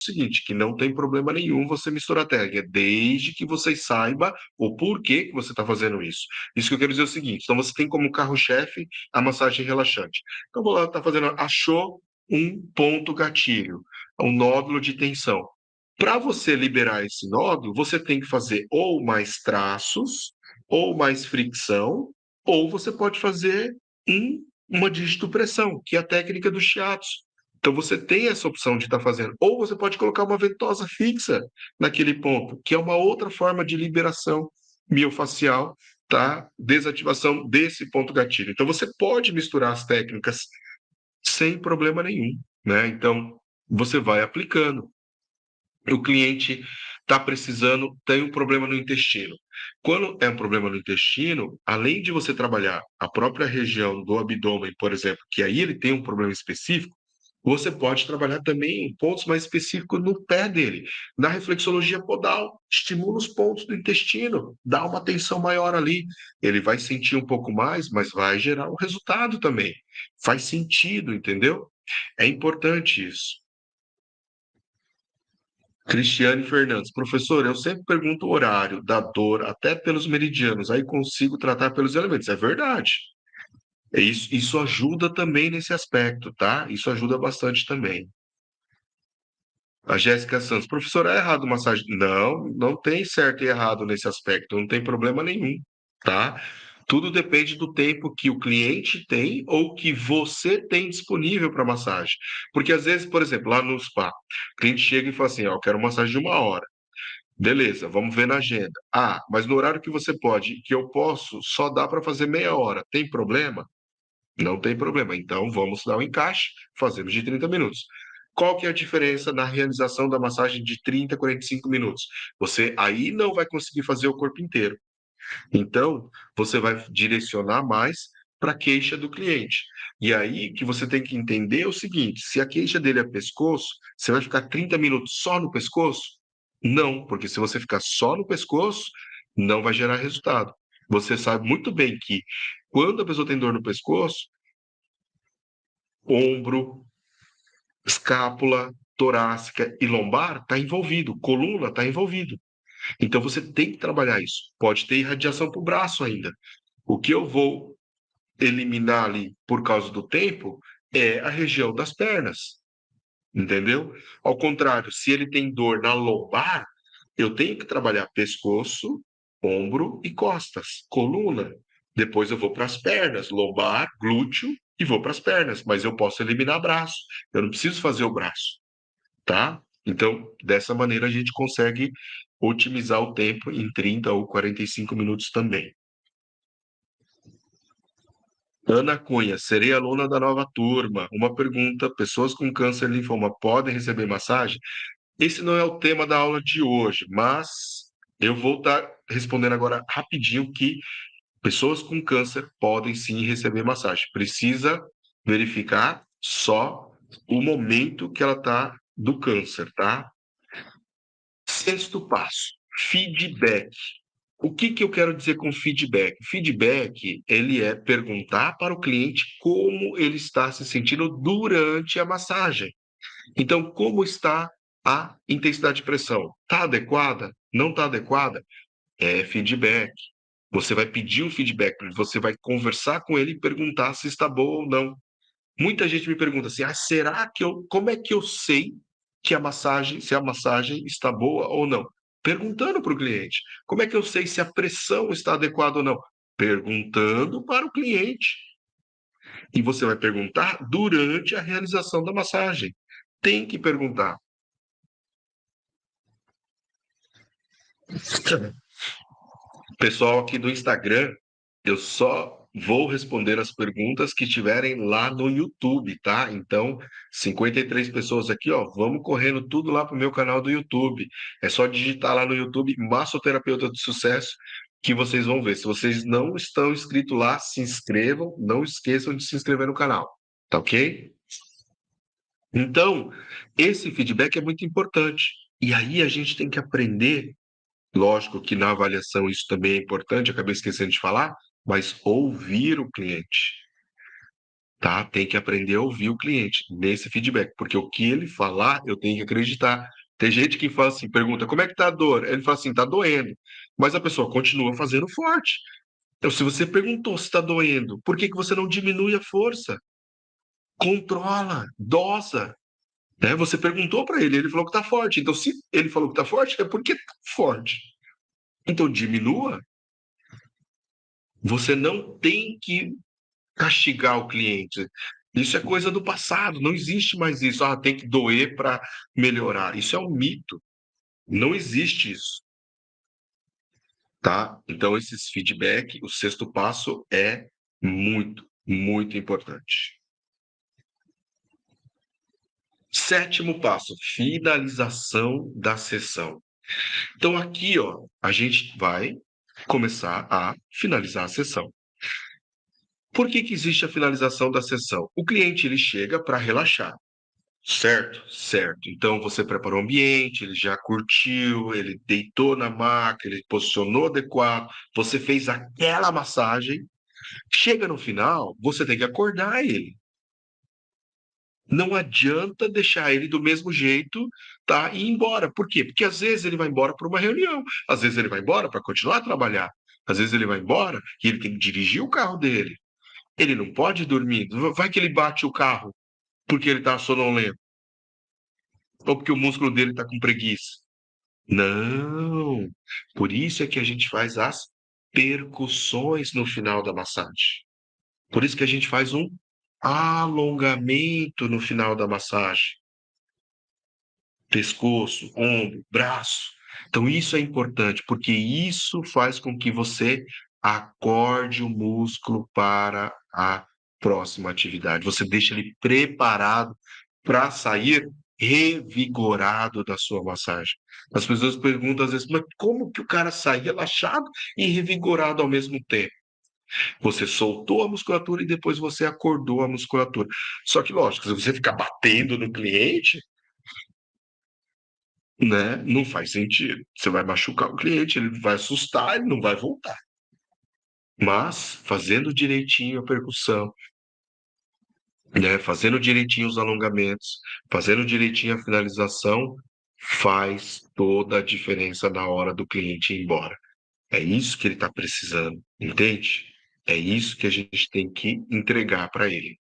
seguinte, que não tem problema nenhum você misturar técnica, desde que você saiba o porquê que você está fazendo isso. Isso que eu quero dizer é o seguinte, então você tem como carro-chefe a massagem relaxante. Então, vou lá, tá fazendo, achou um ponto gatilho, um nódulo de tensão. Para você liberar esse nódulo, você tem que fazer ou mais traços, ou mais fricção, ou você pode fazer uma digitopressão, que é a técnica do shiatsu. Então você tem essa opção de estar fazendo. Ou você pode colocar uma ventosa fixa naquele ponto, que é uma outra forma de liberação miofacial, tá? Desativação desse ponto gatilho. Então você pode misturar as técnicas sem problema nenhum, né? Então você vai aplicando. O cliente está precisando, tem um problema no intestino. Quando é um problema no intestino, além de você trabalhar a própria região do abdômen, por exemplo, que aí ele tem um problema específico, você pode trabalhar também em pontos mais específicos no pé dele. Na reflexologia podal, estimula os pontos do intestino, dá uma tensão maior ali. Ele vai sentir um pouco mais, mas vai gerar um resultado também. Faz sentido, entendeu? É importante isso. Cristiane Fernandes, professor, eu sempre pergunto o horário da dor, até pelos meridianos, aí consigo tratar pelos elementos. É verdade. Isso ajuda também nesse aspecto, tá? Isso ajuda bastante também. A Jéssica Santos, professor, é errado massagem? Não, não tem certo e errado nesse aspecto, não tem problema nenhum, tá? Tudo depende do tempo que o cliente tem ou que você tem disponível para massagem. Porque às vezes, por exemplo, lá no spa, o cliente chega e fala assim: ó, eu quero massagem de 1 hora. Beleza, vamos ver na agenda. Ah, mas no horário que você pode, que eu posso, só dá para fazer meia hora. Tem problema? Não tem problema. Então vamos dar um encaixe, fazemos de 30 minutos. Qual que é a diferença na realização da massagem de 30 a 45 minutos? Você aí não vai conseguir fazer o corpo inteiro. Então, você vai direcionar mais para a queixa do cliente. E aí que você tem que entender é o seguinte: se a queixa dele é pescoço, você vai ficar 30 minutos só no pescoço? Não, porque se você ficar só no pescoço, não vai gerar resultado. Você sabe muito bem que quando a pessoa tem dor no pescoço, ombro, escápula, torácica e lombar está envolvido, coluna está envolvido. Então você tem que trabalhar isso. Pode ter irradiação para o braço ainda. O que eu vou eliminar ali por causa do tempo é a região das pernas, entendeu? Ao contrário, se ele tem dor na lombar, eu tenho que trabalhar pescoço, ombro e costas, coluna. Depois eu vou para as pernas, lombar, glúteo e vou para as pernas, mas eu posso eliminar braço. Eu não preciso fazer o braço, tá? Então, dessa maneira a gente consegue otimizar o tempo em 30 ou 45 minutos também. Ana Cunha, serei aluna da nova turma. Uma pergunta: pessoas com câncer e linfoma podem receber massagem? Esse não é o tema da aula de hoje, mas eu vou estar respondendo agora rapidinho que pessoas com câncer podem sim receber massagem. Precisa verificar só o momento que ela está do câncer, tá? Sexto passo, feedback. O que que eu quero dizer com feedback? Feedback, ele é perguntar para o cliente como ele está se sentindo durante a massagem. Então, como está a intensidade de pressão? Está adequada? Não está adequada? É feedback. Você vai pedir um feedback, você vai conversar com ele e perguntar se está boa ou não. Muita gente me pergunta assim: ah, como é que eu sei que se a massagem está boa ou não? Perguntando para o cliente. Como é que eu sei se a pressão está adequada ou não? Perguntando para o cliente. E você vai perguntar durante a realização da massagem. Tem que perguntar. Pessoal aqui do Instagram, eu só vou responder as perguntas que estiverem lá no YouTube, tá? Então, 53 pessoas aqui, ó, vamos correndo tudo lá pro meu canal do YouTube. É só digitar lá no YouTube Massoterapeuta de Sucesso que vocês vão ver. Se vocês não estão inscritos lá, se inscrevam, não esqueçam de se inscrever no canal, tá ok? Então, esse feedback é muito importante. E aí a gente tem que aprender. Lógico que na avaliação isso também é importante, acabei esquecendo de falar, mas ouvir o cliente. tá? Tem que aprender a ouvir o cliente nesse feedback, porque o que ele falar, eu tenho que acreditar. Tem gente que fala assim, pergunta, como é que tá a dor? Ele fala assim, tá doendo. Mas a pessoa continua fazendo forte. Então, se você perguntou se está doendo, por que que você não diminui a força? Controla, dosa, né? Você perguntou para ele, ele falou que tá forte. Então, se ele falou que tá forte, é porque tá forte. Então, diminua. Você não tem que castigar o cliente. Isso é coisa do passado, não existe mais isso. Ah, tem que doer para melhorar. Isso é um mito. Não existe isso, tá? Então, esses feedback, o sexto passo é muito, muito importante. Sétimo passo, finalização da sessão. Então, aqui, ó, a gente vai começar a finalizar a sessão. Por que que existe a finalização da sessão? O cliente ele chega para relaxar. Certo, certo. Então você preparou o ambiente, ele já curtiu, ele deitou na maca, ele posicionou adequado, você fez aquela massagem. Chega no final, você tem que acordar ele. Não adianta deixar ele do mesmo jeito, tá? E ir embora. Por quê? Porque às vezes ele vai embora para uma reunião, às vezes ele vai embora para continuar a trabalhar, às vezes ele vai embora e ele tem que dirigir o carro dele. Ele não pode dormir. Vai que ele bate o carro porque ele está sonolento ou porque o músculo dele está com preguiça. Não. Por isso é que a gente faz as percussões no final da massagem. Por isso que a gente faz um alongamento no final da massagem. Pescoço, ombro, braço. Então, isso é importante, porque isso faz com que você acorde o músculo para a próxima atividade. Você deixa ele preparado para sair revigorado da sua massagem. As pessoas perguntam às vezes, mas como que o cara sai relaxado e revigorado ao mesmo tempo? Você soltou a musculatura e depois você acordou a musculatura. Só que, lógico, se você ficar batendo no cliente, né? Não faz sentido. Você vai machucar o cliente, ele vai assustar, ele não vai voltar. Mas fazendo direitinho a percussão, né? Fazendo direitinho os alongamentos, fazendo direitinho a finalização, faz toda a diferença na hora do cliente ir embora. É isso que ele está precisando, entende? É isso que a gente tem que entregar para ele.